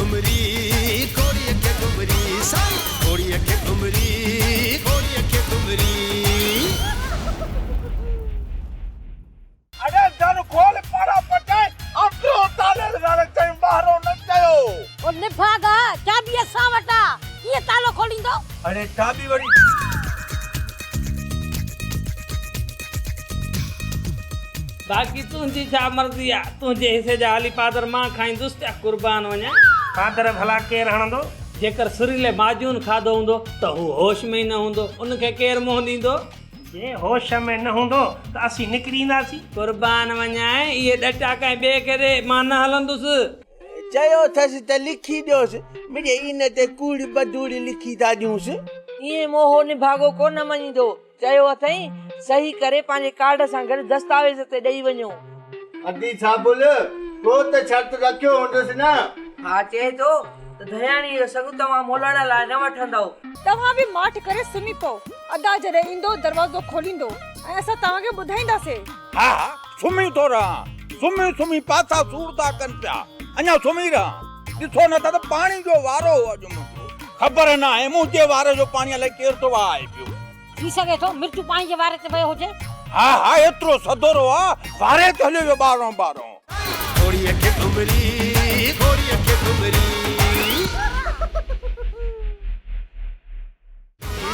ठुमरी घोड़ीअ खे ठुमरी साईं घोड़ीअ खे ठुमरी घोड़ीअ खे ठुमरी अरे दर खोल पड़ा पटे अंदरो ताले लॻाइण चई ॿाहिरो न कयो ओ निभागा चाबी असां वटा ये तालो खोलींदो अरे चाबी वरी बाक़ी तुंहिंजी छा मर्ज़ी आहे तुंहिंजे हिसे जा हाली पादर मां खाईंदुसि या कुर्बान वञा पादर भला केरु हणंदो जेकर सुरीले माजून खाधो हूंदो त हू होश में ई न हूंदो उनखे केरु मुंहुं ॾींदो जे होश में न हूंदो त असीं निकिरींदासीं कुर्बान वञाए इहे ॾटा कंहिं ॿिए खे ॾे मां न हलंदुसि चयो अथसि त लिखी ॾियोसि मुंहिंजे इन ते कूड़ी बदूड़ी लिखी था ॾियूंसि इएं मोहो निभागो कोन मञींदो चयो अथई सही करे पंहिंजे कार्ड सां गॾु दस्तावेज़ ते ॾेई वञो अदी साबुल को त शर्त रखियो हूंदुसि न हा चए थो त दयाणी जो सॻु तव्हां मोलण लाइ न वठंदव तव्हां बि माठ करे सुम्ही पओ अदा जॾहिं ईंदो दरवाज़ो खोलींदो ऐं असां तव्हांखे ॿुधाईंदासीं हा सुम्ही थो रहां सुम्ही पासा सूर था कनि पिया अञा सुम्ही रहां ॾिसो न त पाणी जो वारो अॼु मुंहिंजो ख़बर न आहे मुंहिंजे वारे जो पाणी अलाए केरु थो आहे पियो थी सघे थो मिर्चू पाणी जे वारे ते वियो हुजे हा एतिरो सदोरो आहे वारे ते हलियो वियो ॿारो घोड़ीअ खे ठुमरी घोड़ीअ खे ठुमरी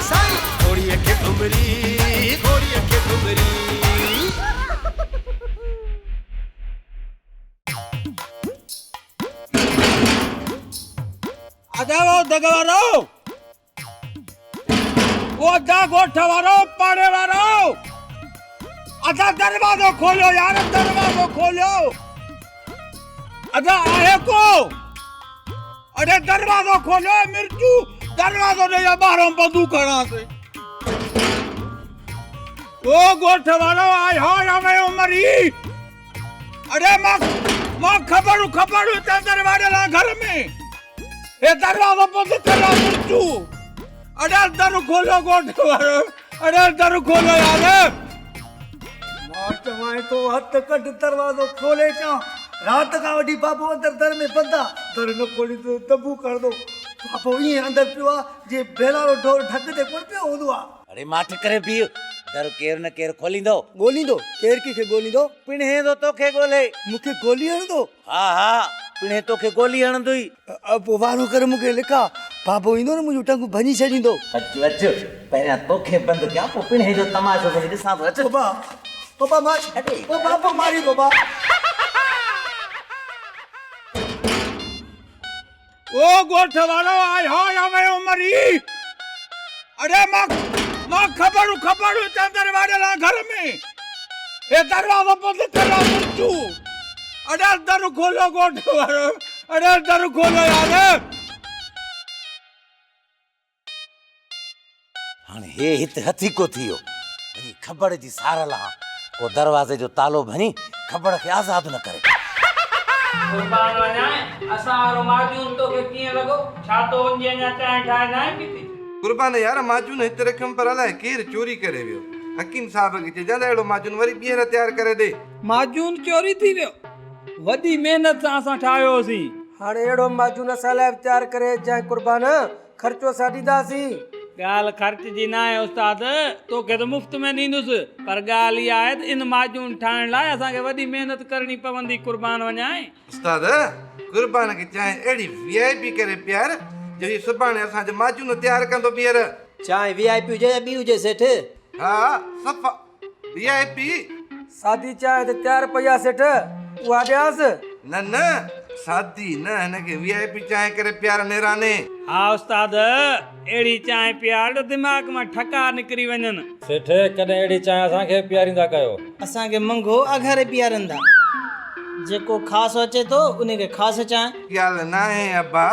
साईं घोड़ीअ खे ठुमरी घोड़ीअ खे ठुमरी अजाओ दगवारो वो जा गोठ वारो पाड़े वारो अजा दरवाजो खोलो यार दरवाजो खोलो अजा आहे को अरे दरवाजो खोलो मिर्चू दरवाजो दे या बाहरों बंदूक खड़ा से ओ गोठ वारो आय हो या मैं उमरी अरे मां खबरू ते दरवाजे ला घर में ए दरवाजो बंद करा मिर्चू अरे दर खोलो गोठ वारो अरे दर खोलो यार माट माए तो हथ कट दरवाजो खोले चा रात का वडी बाबू अंदर दर में बंदा दर न खोली तो तबू कर दो बाबू ये अंदर पियो जे बेलारो डोर ढक दे कोन पियो होंदो अरे माठ करे भी दर केर न केर खोलींदो गोलींदो केर के गोलींदो पिणे दो तोखे गोले मुके गोली हणदो हा पिणे तोखे गोली हणंदोई अब वारो कर मुके लिखा बाबू इंदो न मुजो टंगु भनी छडींदो अच पहिरियां तोखे बंद कया पो पिणे जो तमाशो वरी ॾिसां थो अच बाबा मार ओ बाबा मारी बाबा ओ गोठ वारो आय हो या मैं उमरी अरे मां खबरू ते दरवाजे ला घर में ए दरवाजो बंद करा मिर्चू अरे दर खोलो गोठ वारो अरे दर खोलो यार हाणे हे हित हथी को थियो वरी खबर जी सार ला को दरवाजे जो तालो भनी खबर के आजाद न करे कुर्बान वञाए असां वारो माजून तोखे कीअं लॻो छा तो वञे अञा चांहि ठाहे न आहे पीती कुर्बान यार माजून हिते रखियमि पर अलाए केरु चोरी करे वियो हकीम साहब खे चइजां अहिड़ो माजून वरी ॿीहर तयारु करे ॾे माजून चोरी थी वियो वॾी महिनत सां असां ठाहियोसीं हाणे अहिड़ो माजून असां लाइ तयारु करे जंहिं कुर्बान ख़र्चो असां ॾींदासीं ॻाल्हि ख़र्च जी न आहे उस्ताद तोखे त मुफ़्त में ॾींदुसि पर ॻाल्हि इहा आहे त इन माजून ठाहिण लाइ असांखे वॾी महिनत करणी पवंदी कुर्बान वञाए उस्ताद कुर्बान खे चांहि अहिड़ी वीआईपी करे प्यार जो हीउ सुभाणे असांजो माजून तयारु कंदो ॿीहर चाय वीआईपी हुजे या ॿी हुजे सेठ हा सफ़ा वीआईपी सादी चांहि त तयारु पई आहे सेठ उहा ॾियांसि न सादी न हिनखे वीआईपी चांहि करे प्यार नेराने हा उस्ताद अहिड़ी चांहि पीआर दिमाग़ मां ठका निकिरी वञनि सेठ कॾहिं अहिड़ी चांहि असांखे पीआरींदा कयो असांखे मंगो अघारे पीआरंदा जेको ख़ासि अचे थो उनखे ख़ासि चांहि ॻाल्हि न आहे अबा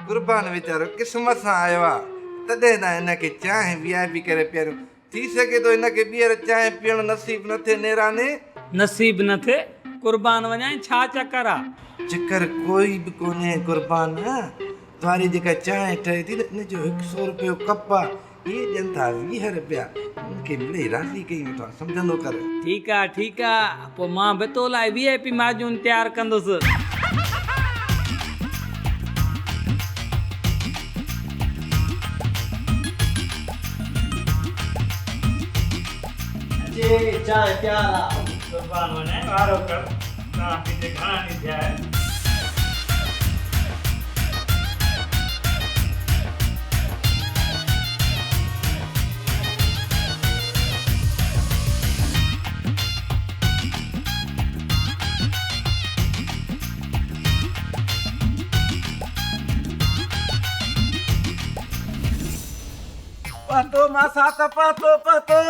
कुर्बान वीचारो क़िस्मत सां आयो आहे तॾहिं त हिनखे चांहि वीआईपी करे पीआरियो थी सघे थो हिनखे ॿीहर चांहि पीअणु नसीब न थिए नेराने नसीब न थिए कुर्बान वञाए छा चकर आहे चकर कोई बि कोन्हे कुर्बान तुम्हारी जेका चांहि ठहे थी न हिनजो 100 रुपयो कप आहे इहे ॾियनि था 20 रुपया उनखे मिले राज़ी कई वेठो आहे सम्झंदो कर ठीकु आहे पोइ मां बि तो लाइ वीआईपी माजून तयारु कंदुसि लीजिए चाय प्याला। कुर्बान वञे वारो कर तव्हां पंहिंजे घणा ॾींहं थिया आहिनि पतो मासा त पतो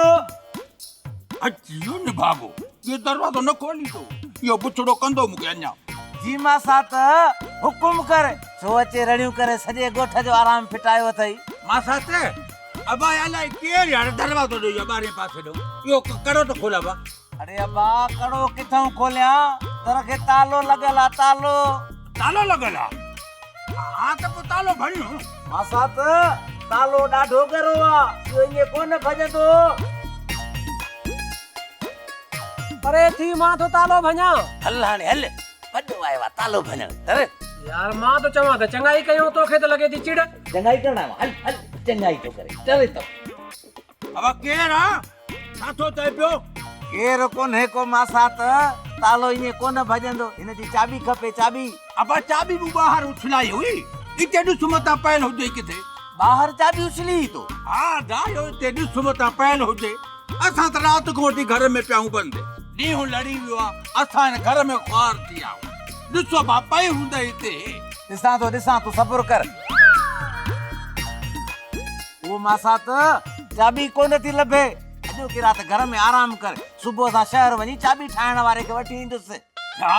अचियो न भागो ये दरवाज़ो न खोली तो यो बुछड़ो कंदो मूंखे अञा। जी मासा त हुकुम कर सो अचे रड़ियूं करे सॼे ॻोठ जो आराम फिटायो अथई। मासा ते अबा अलाए केर यार दरवाज़ो ॾियो ॿारहें पासे ॾो यो कड़ो तो खोला बा। अरे अब्बा कड़ो किथां खोलिया दर खे तालो लॻल आहे तालो। तालो लॻल आहे हा त पोइ तालो भरियो। मासा त तालो ॾाढो गरो आहे इहो ईअं कोन भॼंदो। अरे थी मां तो तालो भञा। हल हाणे हल वॾो आयो आहे तालो भञण तर। यार मां तो चवां त चङाई कयूं तोखे त लॻे थी चिड़। चङाई करणा हल हल चङाई तो करे चले तो। अब केर आहे छा थो चए पियो? केर कोन्हे को मासा त तालो ईअं कोन भॼंदो हिन जी चाबी खपे चाबी। अब चाबी बि ॿाहिरि उछलाई हुई हिते ॾिस मता पयल हुजे किथे। ॿाहिरि चाबी उछली तो। हा दायो हिते ॾिस मता पयल हुजे असां त राति को वठी घर में पियाऊं बंदि ॾींहुं लड़ी वियो आहे असां हिन घर में ख़्वार थी आऊं ॾिसो बा पई हूंदे हिते। ॾिसां तूं सब्र कर। वो मासा त चाबी कोन थी लभे अॼो की राति घर में आराम कर सुबुह सां शहर वञी चाबी ठाहिण वारे खे वठी ईंदुसि। छा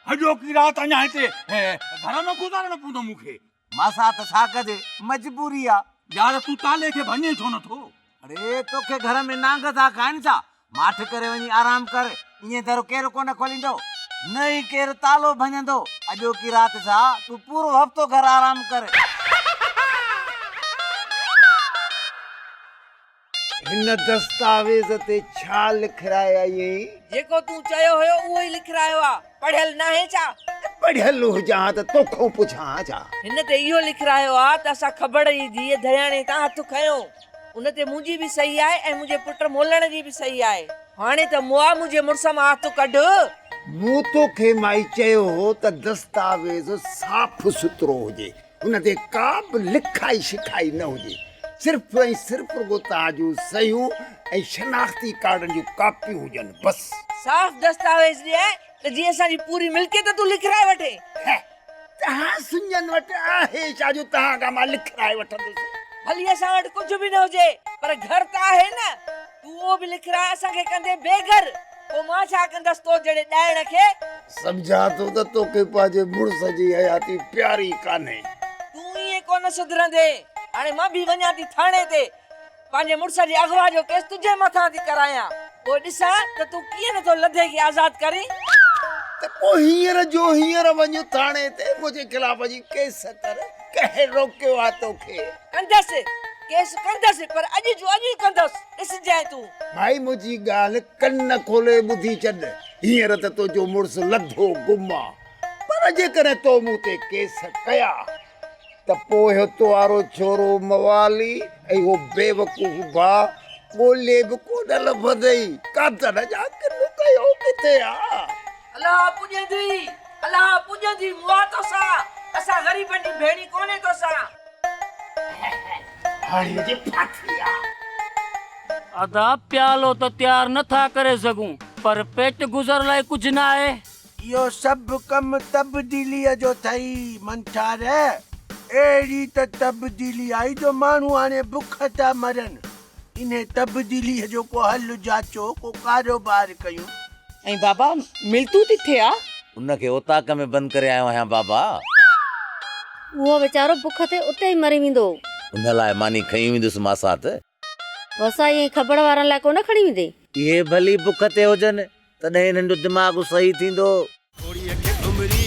अॼो की राति अञा हिते घर में गुज़ारणो पवंदो मूंखे? मासा त छा कजे मजबूरी आहे। यार तूं ताले खे भञे छो नथो? अरे तोखे घर में नांग था खाइनि छा माठ करे वञी आराम कर ईअं दर केरु कोन खोलींदो न ई केरु तालो भञंदो। अॼो की राति छा तूं पूरो हफ़्तो घर आराम कर। हिन दस्तावेज़ ते छा लिखराया आई? जेको तूं चयो हुयो उहो ई लिखरायो आहे पढ़ियल नाहे छा? पढ़ियल हुजां त तोखो पुछां छा? हिन ते इहो लिखरायो आहे त असां ख़बर जी धीअ दयाणे तां हथ खयो उन ते मुंहिंजी बि सही आहे ऐं मुंहिंजे पुट मोलण जी बि सही आहे। हाणे त मुआ मुंहिंजे मुड़ुस मां हथ कढ। मूं तोखे माई चयो त दस्तावेज़ साफ़ सुथरो हुजे हुन ते का बि लिखाई शिखाई न हुजे सिर्फ़ ऐं सिर्फ़ रुॻो तव्हांजूं सहियूं ऐं शनाख़्ती कार्डनि जूं कापियूं हुजनि बस। साफ़ दस्तावेज़ ॾिए त जीअं असांजी पूरी मिल्कियत तूं लिखराए वठे। तव्हां सुञनि वटि आहे छा जो तव्हां खां मां लिखराए वठंदुसि? भली असां वटि कुझु बि न हुजे पर घर त आहे न तूं उहो बि लिखराए असांखे कंदे बेघर पोइ मां छा कंदसि तो जहिड़े ॾाइण खे? सम्झा थो त तोखे पंहिंजे मुड़ुस जी हयाती प्यारी कान्हे। तूं ईअं कोन सुधरंदे हाणे मां बि वञा थी थाणे ते पंहिंजे मुड़ुस जी अगवा जो केस तुंहिंजे मथां थी करायां पोइ ॾिसां त तूं कीअं नथो लधे खे आज़ाद करी। त पोइ हींअर जो हींअर वञ थाणे ते मुंहिंजे खिलाफ़ जी केस कर कंहिं रोकियो आहे तोखे? कंदसि केस कंदसि पर अॼु जो अॼु ई कंदसि ॾिसजांइ तूं। भाई मुंहिंजी ॻाल्हि कन खोले ॿुधी छॾ हींअर त तुंहिंजो मुड़ुसु लधो गुम आहे पर जेकॾहिं तो मूं ते केस कया त पोइ हितो वारो छोरो मवाली ऐं उहो बेवकूफ़ भाउ ॻोल्हे बि कोन लभंदई कादर जा किन कयो किथे आहे? अलाह पुॼंदी मुआ तोसां असां ग़रीबनि जी भेणी कोन्हे तोसां। हाणे जी फाथी आहे अदा प्यालो त तयार नथा करे सघूं पर पेट गुज़र लाइ कुझु न आहे। इहो सभु कमु तब्दीलीअ जो अथई मंठार अहिड़ी त तब्दीली आई जो माण्हू हाणे बुख था मरनि इन तब्दीलीअ जो को हल जाचो को कारोबार कयूं। ऐं बाबा मिलतू किथे आ? उनखे ओताक में बंदि करे आयो आहियां बाबा। उहो वीचारो बुख ते उते ई मरी वेंदो उन लाइ मानी खई वेंदुसि मासा त वसा ईअं ख़बर वारनि लाइ कोन खणी वेंदे। इहे भली बुख ते हुजनि तॾहिं हिननि जो दिमाग़ सही थींदो। घोड़ीअ खे घुमरी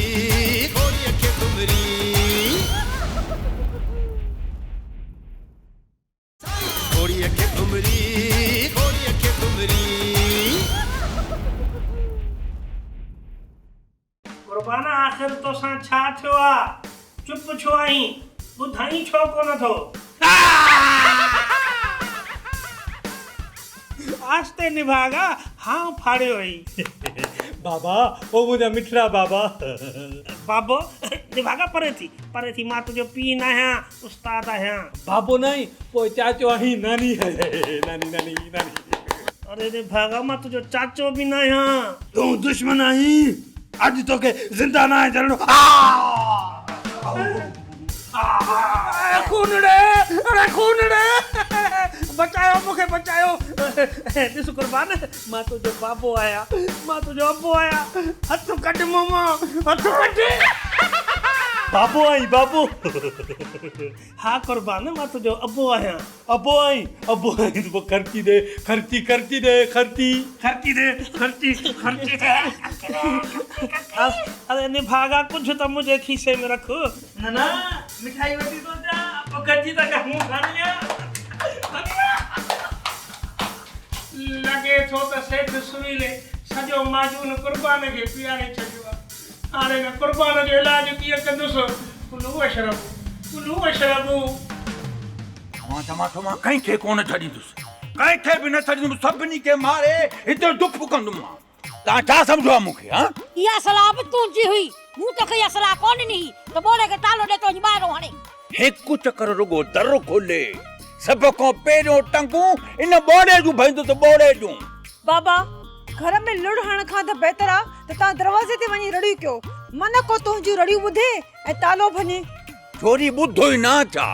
घोड़ीअ खे घुमरी घोड़ीअ खे घुमरी घोड़ीअ खे घुमरी। कुर्बाना आख़िर तोसां छा थियो आहे? चुप छो आहीं? ॿुधाई छो कोन थो? आस्ते निभागा हाँ फाड़ियो ही बाबा ओ मुझा मिठड़ा बाबा बाबो निभागा परे थी मां तुझो पी ना है उस्ताद है बाबो नहीं वो चाचो आही नानी है नानी नानी नानी अरे निभागा मां तुझो चाचो भी ना है तू दुश्मन आई आज तो के जिंदा ना है जरणो खूनड़े बचायो मुखे बचायो ॾिस कुर्बान मां तुझो बाबो आया मां तुझो अब्बो आया हथ कट मामा हथ कट बाबो आई बाबो हाँ कुर्बान मां तुझो अब्बो आया अबो आई वो खर्ची दे अरे निभागा कुछ तो मुझे खीसे में रखो ना मिठाई वठी तो जा अब खर्ची तक मुंह खानिया लगे थो त सेठ सुनीले सजो माजून कुर्बान के प्यारे छजवा हाणे न कुर्बान जो इलाज किए कंदुसि कुलू अशरबू तमां कंहिंखे कोन छॾींदुसि कंहिंखे बि न छॾींदुमि सभिनी खे मारे हिते डुप कंदुमि मां तव्हां छा सम्झो आहे मूंखे हा इहा सलाह बि तुंहिंजी हुई मूं तोखे इहा सलाह कोन ॾिनी त बोड़े खे तालो ॾे तो ॿाहिरो हाणे हिकु चकर रुगो दर खोले सभ खां पहिरियों टंगूं इन बोड़े जूं भईंदो त बोड़े जूं बाबा घर में लुड़ हण खां त बहितर आहे त तव्हां दरवाज़े ते वञी रड़ियूं कयो मन को तुंहिंजूं रड़ियूं ॿुधे ऐं तालो भञे छोरी ॿुधो ई न छा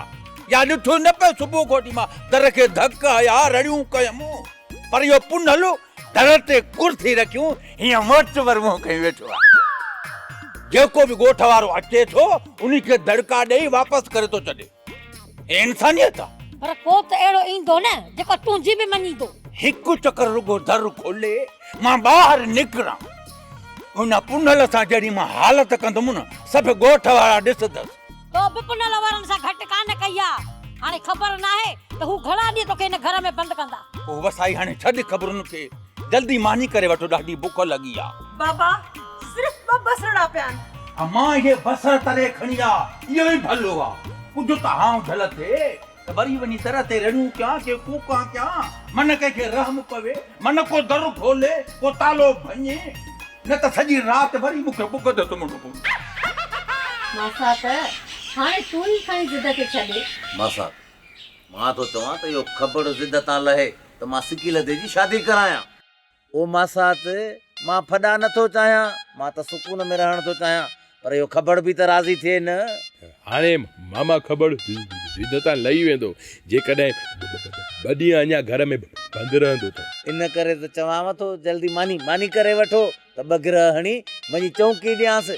या ॾिठो न पियो सुबुह खोटी मां दर खे धक हया रड़ियूं कयमि पर इहो पुनल दर ते कुर्सी रखियूं हीअं मर्च वरमो कई वेठो आहे जेको बि ॻोठ वारो अचे थो उन खे दड़का ॾेई वापसि करे थो छॾे हे इंसानियत आहे पर को त अहिड़ो ईंदो न जेको तुंहिंजी बि मञींदो हिकु चकर रुगो दर खोले मां ॿाहिरि निकिरां उन पुनल सां जॾहिं मां हालत कंदुमि न सभु ॻोठ वारा ॾिसंदसि तो बि पुनल वारनि सां घटि कान कई आहे हाणे ख़बर नाहे त हू घणा ॾींहं तोखे हिन घर में बंदि कंदा पोइ बसि आई हाणे छॾ ख़बरुनि खे जल्दी मानी करे वठो ॾाढी बुख लॻी आहे बाबा सिर्फ़ 2 बसड़ा पिया आहिनि मां इहे बसर तरे खणी आ इहो ई भलो आहे कुझु त हां झल थिए त वरी वञी दर ते रड़ियूं कयां के कूकां कयां मन कंहिंखे रहम पवे मन को दर खोले को तालो भञे न त सॼी राति वरी मूंखे बुख ते सुम्हणो पवंदो मासा त हाणे तूं ई खणी ज़िद खे छॾे मासा मां तो चवां त इहो ख़बर ज़िद तां लहे त मां सिकी लदे जी शादी करायां ओ मासात मां फॾा नथो चाहियां मां त सुकून में रहण थो चाहियां पर इहो ख़बर बि त राज़ी थिए न हाणे मामा ख़बर ज़िद तां लही वेंदो जेकॾहिं ॿ ॾींहं अञा घर में बंदि रहंदो त इन करे त चवांव थो जल्दी मानी करे वठो त ॿ गिरह हणी वञी चौकी ॾियांसि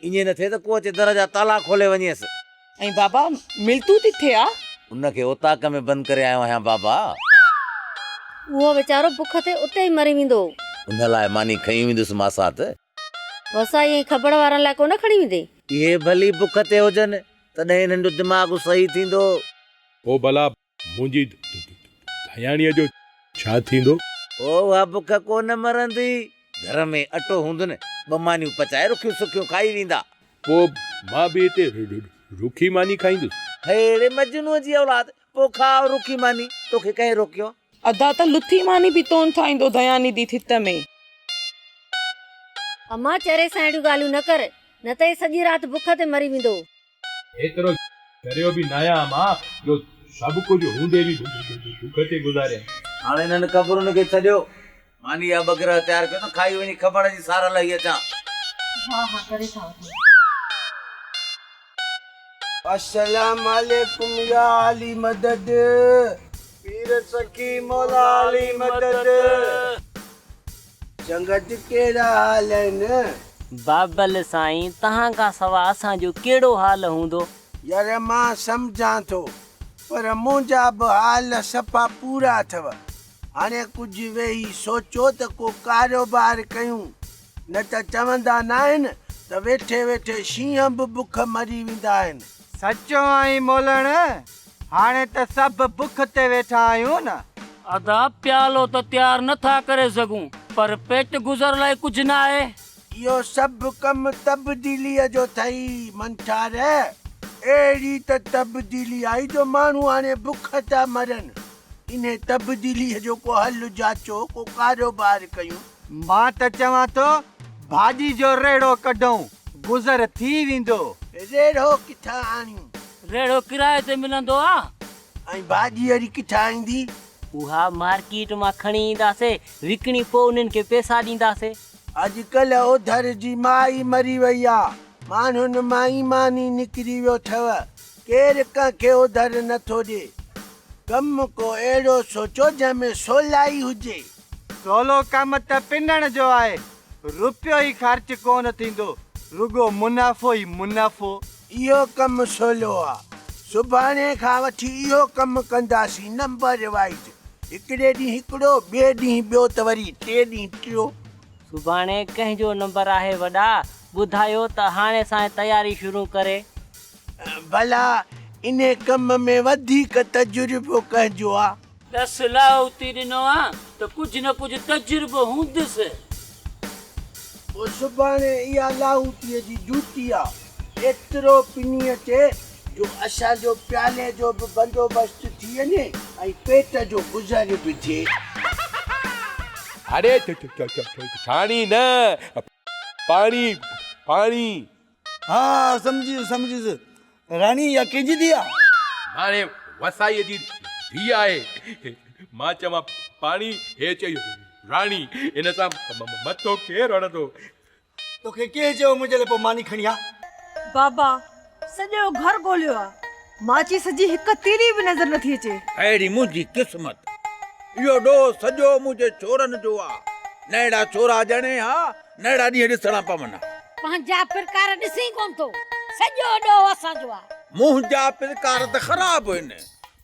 ईअं न थिए त को अचे दर जा ताला खोले वञेसि ऐं बाबा मिलतू किथे आ उनखे ओताक में बंदि करे आयो आहियां बाबा उहो वीचारो बुख ते उते ई मरी वेंदो उन लाइ मानी खई वेंदुसि मासात वसा ईअं ख़बर वारनि लाइ कोन खणी वेंदे इहे भली बुख ते हुजनि तॾहिं नंढो दिमाग़ सही थींदो पोइ भला मुंहिंजी धयाणीअ जो छा थींदो ओ उहा बुख कोन मरंदी घर में अटो हूंदुनि 2 मानियूं पचाए रुखियूं सुखियूं खाई वेंदा पोइ मां बि हिते रुखी मानी खाईंदुसि हेड़े मजनूअ जी औलाद पोइ खाओ रुखी मानी तोखे कंहिं रोकियो अदा त लुथी मानी बि तोन ठाहींदो दयानी दी थित में अम्मा चरे सां अहिड़ियूं ॻाल्हियूं न कर न त सॼी राति बुख ते मरी वेंदो एतिरो करियो बि न आहियां मां जो सभु कुझु हूंदे बि बुख ते गुज़ारिया हाणे हिननि ख़बरुनि खे छॾियो मानी या बगरा तयारु कयो न खाई वञी ख़बर जी सार लही अचां हा करे था अस्सलाम वालेकुम या अली मदद पीर सखी मौला अली मदद संगत केड़ा हाल है न बाबल साईं तहां का सवा असांजो केड़ो हाल हूंदो यार मां समझां थो पर मुंहिंजा बि हाल सफ़ा पूरा अथव हाणे कुझु वेही सोचो त को कारोबार कयूं न त चवंदा न आहिनि त वेठे वेठे शींहं बि बुख मरी वेंदा आहिनि सचो आई मोलण हाणे त सभु बुख ते वेठा आहियूं न अदा प्यालो तो तैयार नथा करे सघूं पर पेट गुज़र लाइ कुछ ना आहे इहो सभु कमु तब्दीलीअ जो थई मंठार अहिड़ी त तब्दीली आई जो माण्हू हाणे बुख था मरनि इन्हें तब्दीली जो को हल जाचो को कारोबार कयूं। मां त चवां तो भाॼी जो रेड़ो कढूं गुज़र थी वेंदो। रेड़ो किथां आणियूं? रेड़ो किराए ते मिलंदो आ। ऐं भाॼी वरी किथां ईंदी? उहा मार्केट मां खणी ईंदासीं, विकणी पोइ उन्हनि खे पैसा ॾींदासीं। अॼुकल्ह उधर जी माई मरी वई आहे, माण्हुनि मां ईमानी निकिरी वियो अथव। केरु कंहिंखे उधर नथो ॾे। कमु को अहिड़ो सोचो जंहिंमें सवलाई हुजे। सवलो कमु त पिनण जो आहे, रुपयो ई ख़र्च कोन थींदो, रुगो मुनाफ़ो ई मुनाफ़ो। इहो कमु सवलो आहे। सुभाणे खां वठी इहो कमु कंदासीं नंबर वाइज। हिकिड़े ॾींहुं हिकिड़ो, ॿिए ॾींहुं ॿियो त वरी टे ॾींहुं टियों। सुभाणे कंहिंजो नंबर आहे वॾा? ॿुधायो त हाणे सां तयारी शुरू करे। भला इन कम में वधीक तजुर्बो कंहिंजो आहे? 10 लाहौती ॾिनो आहे त कुझु न कुझु तजुर्बो हूंदुसि। पोइ सुभाणे इहा लाहौतीअ जी ड्यूटी आहे। एतिरो पिनी अचे जो असांजो प्याले जो बि बंदोबस्तु थी वञे ऐं पेट जो गुज़र बि थिए। अरे छाणी न, पाणी पाणी। हाँ समझियुसि। रानी या कंहिंजी धी आहे? हाणे वसाईअ जी धीउ आहे। मां चवां पाणी, हे चई राणी। इन सां मथो केरु हणंदो? तोखे केरु चयो मुंहिंजे लाइ पोइ मानी खणी आ? बाबा सॼो घर ॻोल्हियो आहे, माचिस जी हिकु तीरी बि नज़र नथी अचे। अहिड़ी मुंहिंजी क़िस्मत। इहो ॾोह सॼो मुंहिंजे छोरनि जो आहे। नहिड़ा छोरा ॼणे हा, नहिड़ा ॾींहं ॾिसणा पवनि। पंहिंजा प्रकार ॾिसी कोन थो, सॼो ॾोह असांजो आहे। मुंहिंजा प्रकार त ख़राब आहिनि,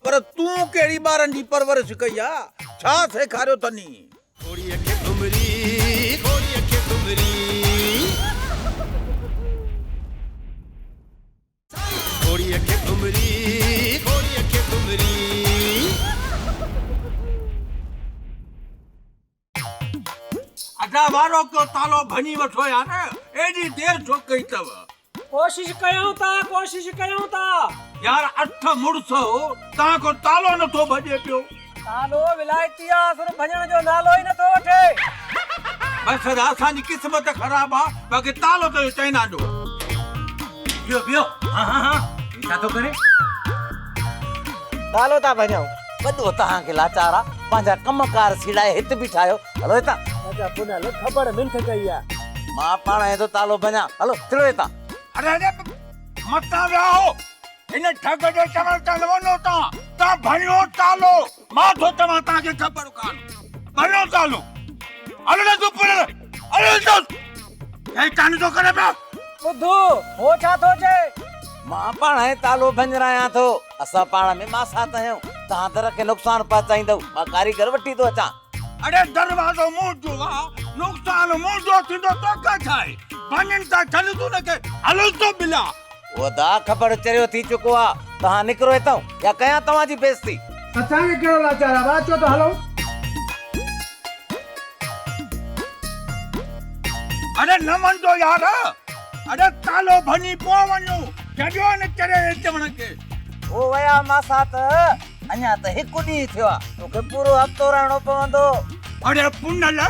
पर तूं कहिड़ी ॿारनि जी परवरिश कई आहे? छा सेखारियो अथनी? घोड़ीअ खे घुमरी, घोड़ीअ खे घुमरी, घोड़ीअ खे घुमरी, घोड़ीअ खे घुमरी। अदा वारो को तालो भञी वठो यार, एॾी देर छो कई अथव? कोशिश कयूं था यार 8 मुड़ुस हो, तव्हां को तालो नथो भॼे पियो। तालो विलायती आहे, सिर्फ़ भॼण जो नालो ई नथो वठे। बस असांजी क़िस्मत ख़राब आहे, बाक़ी तालो त चाइना जो। बियो हाँ छा थो करे? तालो था भॼूं। वॾो तव्हांखे लाचार आहे, पंहिंजा कमकार सीड़ाए हित बि ठाहियो। हलो हितां। पुनल ख़बर मिंथ कई आहे। मां पाण हेॾो तालो भञा। हलो चिड़ो हितां। अरे मतां वियो इन ठग जे चवण ते वञो तव्हां भञो तालो। मां थो चवां तव्हांखे ख़बर कान। भञो तालो। हलो न तूं पुल, हलो तो हे कान थो करे पियो। ॿुधो हो छा थो चए? मां पाण तालो भञरायां थो। असां पाण में मासात आहियूं, तव्हां दर खे नुक़सान पहुचाईंदव। मां कारीगर वठी थो अचां। अरे दरवाज़ो मुंहिंजो आहे, नुक़सान मुंहिंजो थींदो तोखे छा आहे? भञनि था छॾ तूं न के। हलो तो बिला। वो दा ख़बर चरियो थी चुको आहे। तव्हां निकिरो हितां या कयां तव्हांजी बेइज्जती। असांखे कहिड़ो लाचार आहे? अचो त हलो। अरे न वञो यार। अरे तालो भञी पोइ वञो, छॾियो न चरे चवण खे। ओ वया मासात, अञा त हिकु ॾींहुं थियो आहे, तोखे पूरो हफ़्तो रहणो पवंदो। अरे पुनल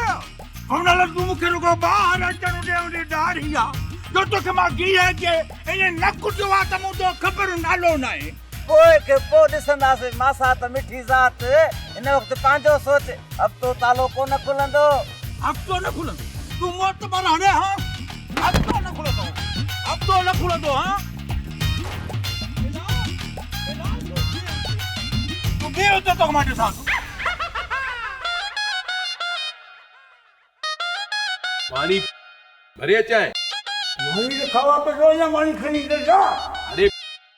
तूं मूंखे रुगो ॿाहिरि अचण ॾे ॾाढी आहे। जो तोखे मां गिह के इन न कुटियो आहे त मूं तो ख़बर नालो न आहे। पोइ खे पोइ ॾिसंदासीं। मासात मिठी ज़ात। हिन वक़्तु पंहिंजो सोच। हफ़्तो तालो कोन खुलंदो। हफ़्तो न खुलंदो? तूं मोतबर हाणे हाँ? हफ़्तो न खुलंदो, हफ़्तो न खुलंदो हाँ? तूं बीहो त तोखे मां ॾिसां थो। पानी भरे अचाए? मानी खावा पे रो या मानी खणी दे जा। अरे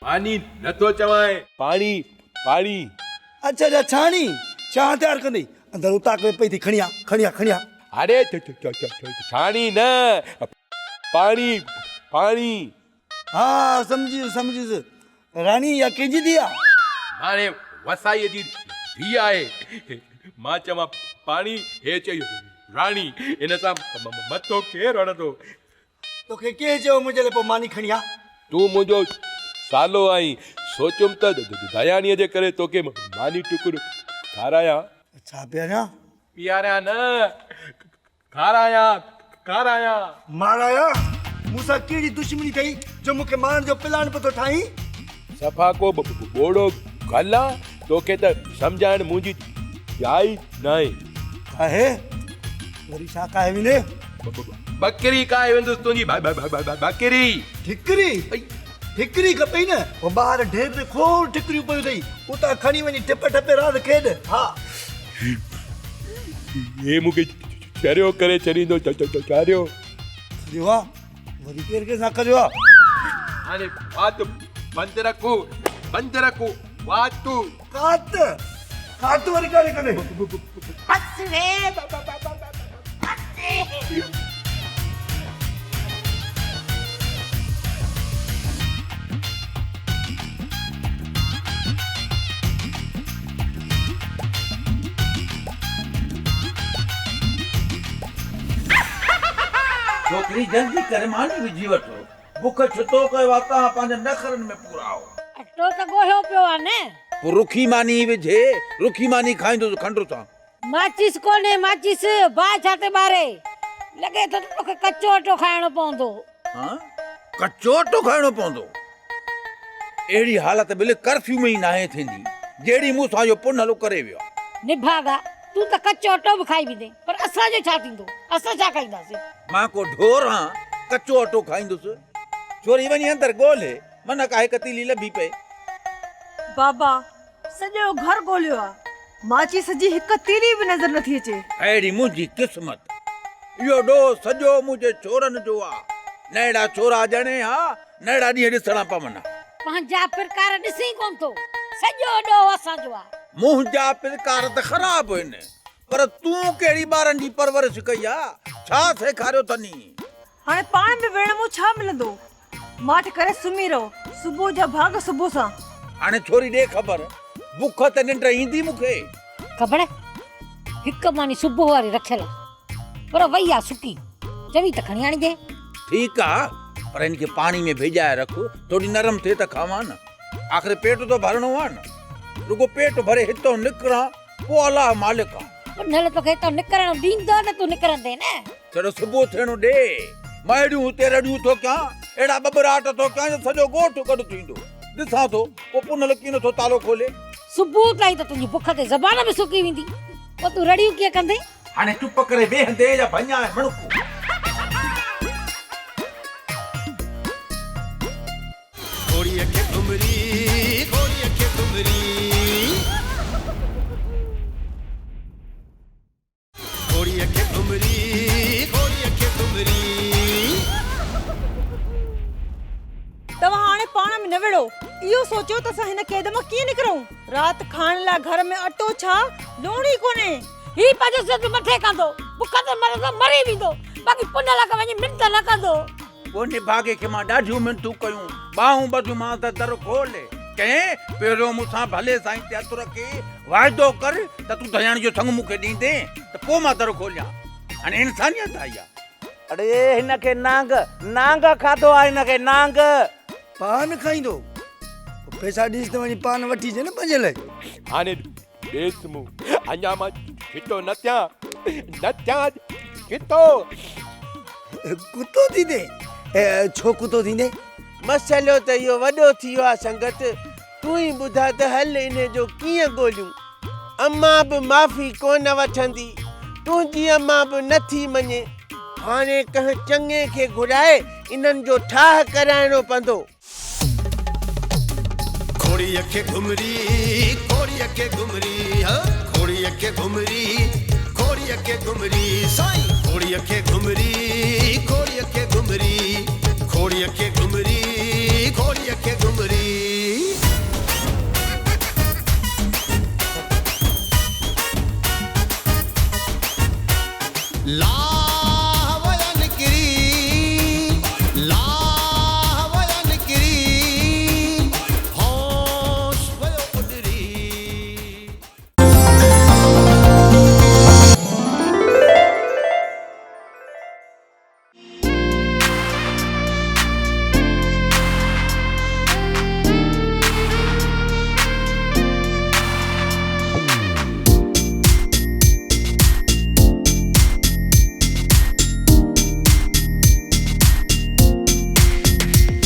पानी नथो चवाए, पानी पानी। अच्छा छाणी चाह तैयार कंदी अंदर उतार के पई थी। खणिया। अरे छाणी न, पानी पानी। हाँ समझियुसि। रानी या कंहिंजी धी आहे? हाणे वसाईअ जी धीउ आहे। मां चवां पाणी, हे चई राणी। इन सां मथो केरु हणंदो? तोखे केरु चयो मुंहिंजे लाइ पोइ मानी खणी आ? तूं मुंहिंजो सालो आहीं, सोचुमि त दयाणीअ जे करे तोखे मानी टुकुर खाराया छा पिया पियारा न खाराया माराया मूंसां कहिड़ी दुश्मनी अथई जो मूंखे मारण जो प्लान पतो ठाही सफ़ा को बोड़ो गल्ला तोखे त सम्झाइण मुंहिंजी जाइ नाहे काहे वरी छा काहे विने बकरी काहे वेंदुसि तुंहिंजी बकरी ठिकरी खपई न वो ॿाहिरि ढेर ते खोड़ ठिकरियूं पयूं अथई उतां खणी वञी टिप टपे रात खेॾ हा ये मूंखे चरियो करे छॾींदो चरियो दिवा वरी केर के सां करियो हाणे बात बंदि रखो बात कात वरी काले करे छोकरी जल्दी करे मानी विझी वठो बुख छुतो कयो आहे तव्हां पंहिंजे नखरनि में पूरा हो अटो त ॻोहियो पियो आहे न पोइ रुखी मानी विझे रुखी मानी खाईंदो खंडु सां माचिस कोन्हे माचिस बाहि छा ते ॿारे लॻे थो तोखे कचो अटो खाइणो पवंदो हाँ कचो अटो खाइणो पवंदो अहिड़ी हालत बिल कर्फ्यू में ई नाहे थींदी जहिड़ी मूंसां जो पुन हलो करे वियो निभागा तूं त कचो अटो बि खाई वेंदे पर असांजो छा थींदो असां छा खाईंदासीं मां को ढोर हां कचो अटो खाईंदुसि छोरी वञी अंदरि ॻोल्हे मन काहे कतीली लभी पए बाबा सॼो घर ॻोल्हियो आहे माचिस जी हिकु तीली बि नज़र नथी अचे अहिड़ी मुंहिंजी क़िस्मत इहो ॾोह सॼो मुंहिंजे छोरनि जो आहे नहिड़ा छोरा ॼणे हा नहिड़ा ॾींहं ॾिसणा पवनि पंहिंजा प्रकार ॾिसी कोन थो सॼो ॾोह असांजो आहे मुंहिंजा प्रकार त ख़राब आहिनि पर तूं कहिड़ी ॿारनि जी परवरिश कई आहे छा सेखारियो अथनी हाणे पाण में वेण मूं छा मिलंदो माठ करे सुम्ही रहो सुबुह जा भाग सुबुह सां हाणे छोरी ॾे ख़बर बुख त निंड ईंदी मूंखे ख़बर हिकु मानी सुबुह वारी रखियल आहे पर वई आहे सुकी चवी त खणी आणिजे ठीकु आहे पर इनखे पाणी में भिजाए रख थोरी नरम थिए त खावां न आख़िर पेट तो भरणो आहे न रुगो पेट भरे हितो निकिरां पोइ अलाह मालिक आहे पर न तोखे हितो निकिरणु ॾींदो न तूं निकिरंदे न चलो सुबुह थियणो ॾे मां अहिड़ियूं हुते रड़ियूं थो कयां अहिड़ा बबराट थो कयां जो सॼो ॻोठु गॾु थींदो ॾिसां थो पोइ पुन लकी नथो तालो खोले सुबुह ताईं त तुंहिंजी बुख ते ज़बान बि सुकी वेंदी पोइ तूं रड़ियूं कीअं कंदे हाणे चुप करे वेहंदे या भञा मणकू घोड़ीअ खे घुमरी घोड़ीअ खे घुमरी घोड़ीअ खे घुमरी घोड़ीअ खे घुमरी तव्हां हाणे पाण में न विड़ो इहो सोचो त असां हिन क़ैद मां कीअं निकिरूं राति खाइण लाइ घर में अटो छा लूण ई कोन्हे ही पंहिंजो सिर मथे कंदो बुख ते मरंदो मरी वेंदो बाक़ी पुन लाइ वञी मिंट न कंदो पोइ निभागे खे मां ॾाढियूं मिनतूं कयूं बाहूं बधियूं मां त दर खोले कंहिं पहिरियों मूंसां भले साईं ते हथु रखी वाइदो कर त तूं दयाण जो संग मूंखे ॾींदे त पोइ मां दर खोलियां हाणे इंसानियत आई आहे अड़े हिनखे नांग खाधो आहे हिनखे नांग पान खाईंदो पैसा ॾिस त वञी पान वठी जे न पंहिंजे लाइ हाणे ॾेस मूं अञा मां छितो न थियां छितो कुतो थींदे छो कुतो थींदे मसइलो त इहो वॾो थी वियो आहे संगत तूं ई ॿुधा त हल इन जो कीअं ॻोल्हियूं अम्मा बि माफ़ी कोन वठंदी तुंहिंजी अम्मा बि नथी मञे हाणे कंहिं चङे खे घुराए इन्हनि जो ठाह कराइणो पवंदो घोड़ीअ खे घुमरी घोड़ीअ खे घुमरी घोड़ीअ खे घुमरी घोड़ीअ खे घुमरी साईं घोड़ीअ खे घुमरी घोड़ीअ खे घुमरी